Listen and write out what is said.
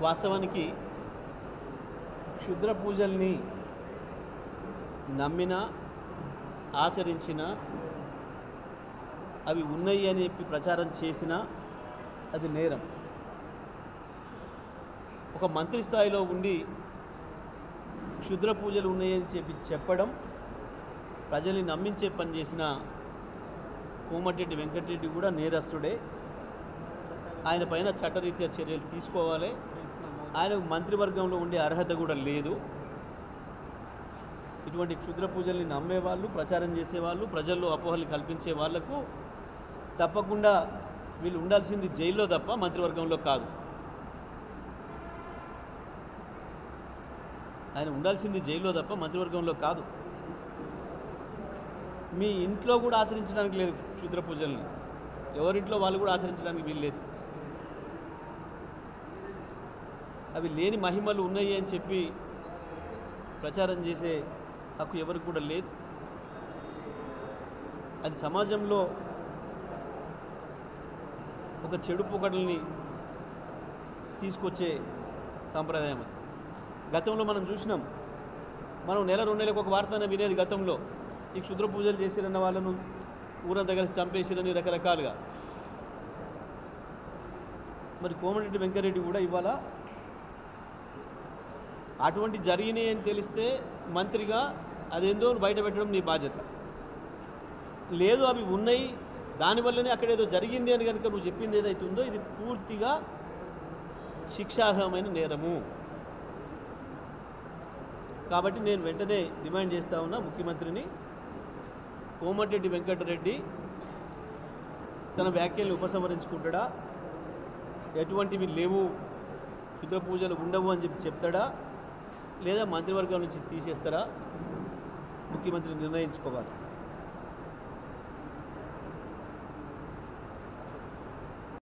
వాస్తవానికి క్షుద్ర పూజల్ని నమ్మినా ఆచరించినా అవి ఉన్నాయి అని చెప్పి ప్రచారం చేసినా అది నేరం. ఒక మంత్రి స్థాయిలో ఉండి క్షుద్ర పూజలు ఉన్నాయని చెప్పడం, ప్రజల్ని నమ్మించే పని చేసిన కోమటిరెడ్డి వెంకటరెడ్డి కూడా నేరస్తుడే. ఆయన పైన చట్టరీత్యా చర్యలు తీసుకోవాలి. ఆయనకు మంత్రివర్గంలో ఉండే అర్హత కూడా లేదు. ఇటువంటి క్షుద్ర పూజల్ని నమ్మేవాళ్ళు, ప్రచారం చేసేవాళ్ళు, ప్రజల్లో అపోహలు కల్పించే వాళ్లకు తప్పకుండా వీళ్ళు ఉండాల్సింది జైల్లో తప్ప మంత్రివర్గంలో కాదు. ఆయన ఉండాల్సింది జైల్లో తప్ప మంత్రివర్గంలో కాదు. మీ ఇంట్లో కూడా ఆచరించడానికి లేదు క్షుద్ర పూజల్ని, ఎవరింట్లో వాళ్ళు కూడా ఆచరించడానికి వీలు లేదు. అవి లేని మహిమలు ఉన్నాయి అని చెప్పి ప్రచారం చేసే హక్కు ఎవరికి కూడా లేదు. అది సమాజంలో ఒక చెడు పొగడల్ని తీసుకొచ్చే సాంప్రదాయం. అది గతంలో మనం చూసినాం. మనం నెల 2 నెలలకు ఒక వార్తనే వినేది గతంలో. ఈ క్షుద్ర పూజలు చేసిరన్న వాళ్ళను ఊరంతా కలిసి చంపేసిరని రకరకాలుగా. మరి కోమటిరెడ్డి వెంకటరెడ్డి కూడా ఇవాళ అటువంటి జరిగినాయి అని తెలిస్తే మంత్రిగా అదేందో బయట పెట్టడం నీ బాధ్యత. లేదు అవి ఉన్నాయి, దానివల్లనే అక్కడేదో జరిగింది అని కనుక నువ్వు చెప్పింది ఏదైతే ఉందో ఇది పూర్తిగా శిక్షార్హమైన నేరము. కాబట్టి నేను వెంటనే డిమాండ్ చేస్తూ ఉన్నా ముఖ్యమంత్రిని, కోమటిరెడ్డి వెంకటరెడ్డి తన వ్యాఖ్యల్ని ఉపసంహరించుకుంటాడా, ఎటువంటివి లేవు, క్షుద్ర పూజలు ఉండవు అని చెప్పి చెప్తాడా, లేదా మంత్రివర్గం నుంచి తీసేస్తారా, ముఖ్యమంత్రి నిర్ణయించుకోవాలి.